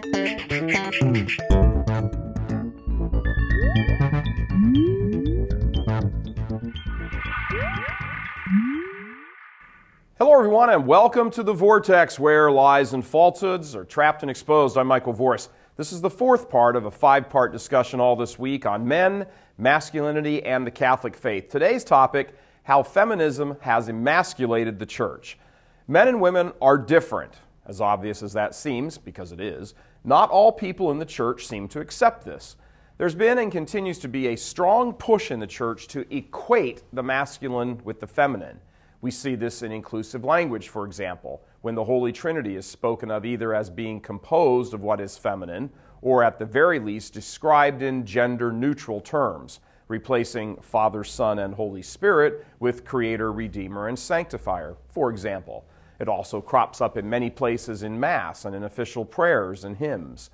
Hello everyone and welcome to The Vortex, where lies and falsehoods are trapped and exposed. I'm Michael Voris. This is the fourth part of a five-part discussion all this week on men, masculinity, and the Catholic faith. Today's topic, how feminism has emasculated the church. Men and women are different, as obvious as that seems, because it is. Not all people in the church seem to accept this. There's been and continues to be a strong push in the church to equate the masculine with the feminine. We see this in inclusive language, for example, when the Holy Trinity is spoken of either as being composed of what is feminine or at the very least described in gender-neutral terms, replacing Father, Son, and Holy Spirit with Creator, Redeemer, and Sanctifier, for example. It also crops up in many places in Mass and in official prayers and hymns.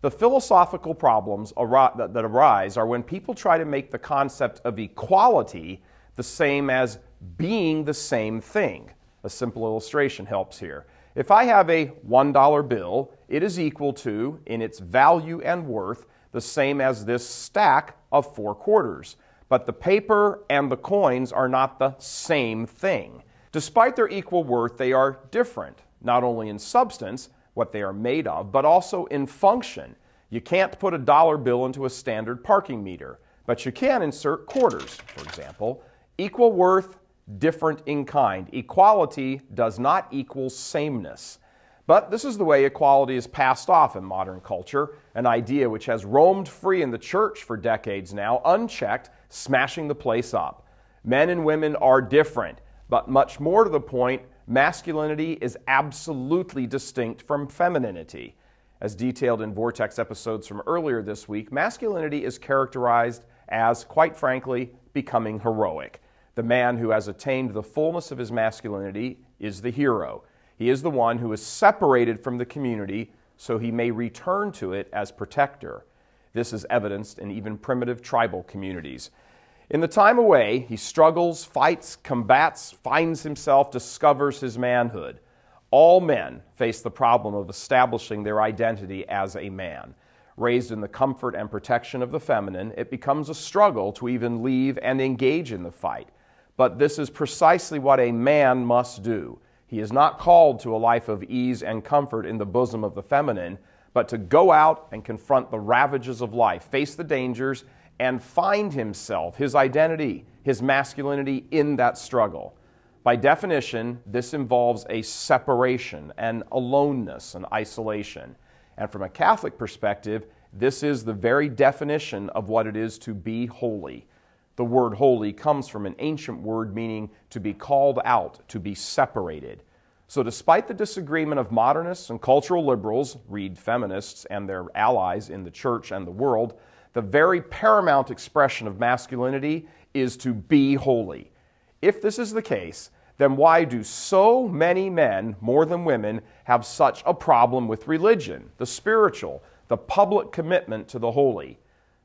The philosophical problems that arise are when people try to make the concept of equality the same as being the same thing. A simple illustration helps here. If I have a $1 bill, it is equal to, in its value and worth, the same as this stack of 4 quarters. But the paper and the coins are not the same thing. Despite their equal worth, they are different, not only in substance, what they are made of, but also in function. You can't put a dollar bill into a standard parking meter, but you can insert quarters, for example. Equal worth, different in kind. Equality does not equal sameness. But this is the way equality is passed off in modern culture, an idea which has roamed free in the church for decades now, unchecked, smashing the place up. Men and women are different, but much more to the point, masculinity is absolutely distinct from femininity. As detailed in Vortex episodes from earlier this week, masculinity is characterized as, quite frankly, becoming heroic. The man who has attained the fullness of his masculinity is the hero. He is the one who is separated from the community so he may return to it as protector. This is evidenced in even primitive tribal communities. In the time away, he struggles, fights, combats, finds himself, discovers his manhood. All men face the problem of establishing their identity as a man. Raised in the comfort and protection of the feminine, it becomes a struggle to even leave and engage in the fight. But this is precisely what a man must do. He is not called to a life of ease and comfort in the bosom of the feminine, but to go out and confront the ravages of life, face the dangers, and find himself, his identity, his masculinity in that struggle. By definition, this involves a separation, an aloneness, an isolation. And from a Catholic perspective, this is the very definition of what it is to be holy. The word holy comes from an ancient word meaning to be called out, to be separated. So despite the disagreement of modernists and cultural liberals, read feminists and their allies in the church and the world, the very paramount expression of masculinity is to be holy. If this is the case, then why do so many men, more than women, have such a problem with religion, the spiritual, the public commitment to the holy?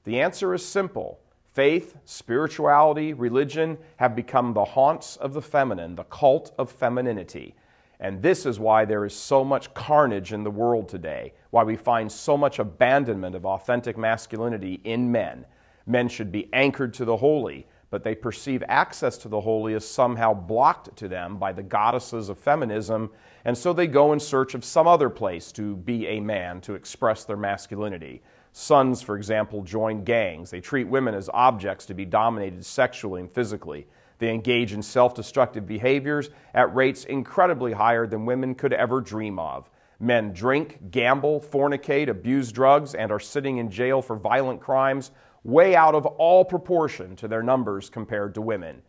The answer is simple. Faith, spirituality, religion have become the haunts of the feminine, the cult of femininity. And this is why there is so much carnage in the world today, why we find so much abandonment of authentic masculinity in men. Men should be anchored to the holy, but they perceive access to the holy as somehow blocked to them by the goddesses of feminism, and so they go in search of some other place to be a man, to express their masculinity. Sons, for example, join gangs. They treat women as objects to be dominated sexually and physically. They engage in self-destructive behaviors at rates incredibly higher than women could ever dream of. Men drink, gamble, fornicate, abuse drugs, and are sitting in jail for violent crimes way out of all proportion to their numbers compared to women.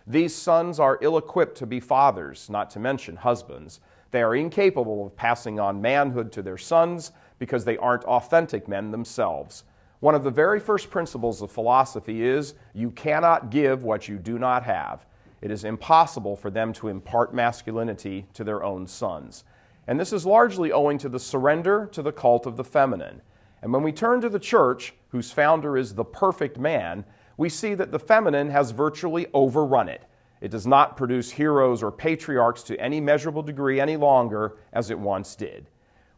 These sons are ill-equipped to be fathers, not to mention husbands. They are incapable of passing on manhood to their sons because they aren't authentic men themselves. One of the very first principles of philosophy is you cannot give what you do not have. It is impossible for them to impart masculinity to their own sons. And this is largely owing to the surrender to the cult of the feminine. And when we turn to the church, whose founder is the perfect man, we see that the feminine has virtually overrun it. It does not produce heroes or patriarchs to any measurable degree any longer as it once did.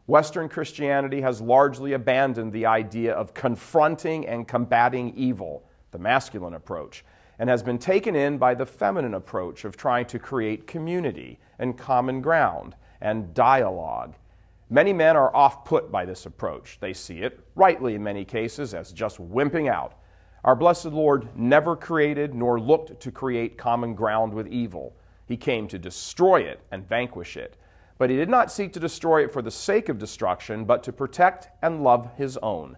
Western Christianity has largely abandoned the idea of confronting and combating evil, the masculine approach, and has been taken in by the feminine approach of trying to create community and common ground and dialogue. Many men are off-put by this approach. They see it, rightly in many cases, as just wimping out. Our blessed Lord never created nor looked to create common ground with evil. He came to destroy it and vanquish it. But he did not seek to destroy it for the sake of destruction, but to protect and love his own.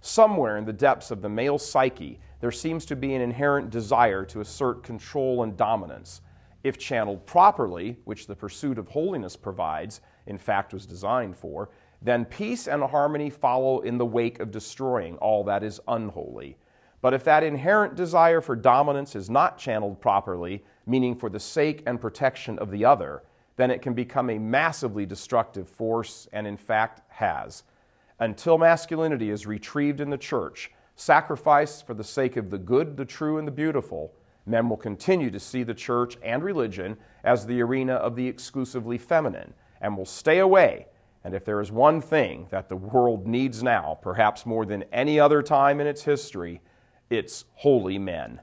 Somewhere in the depths of the male psyche, there seems to be an inherent desire to assert control and dominance. If channeled properly, which the pursuit of holiness provides, in fact was designed for, then peace and harmony follow in the wake of destroying all that is unholy. But if that inherent desire for dominance is not channeled properly, meaning for the sake and protection of the other, then it can become a massively destructive force, and in fact has. Until masculinity is retrieved in the church, sacrificed for the sake of the good, the true, and the beautiful, men will continue to see the church and religion as the arena of the exclusively feminine, and will stay away. And if there is one thing that the world needs now, perhaps more than any other time in its history, it's holy men.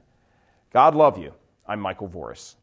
God love you. I'm Michael Voris.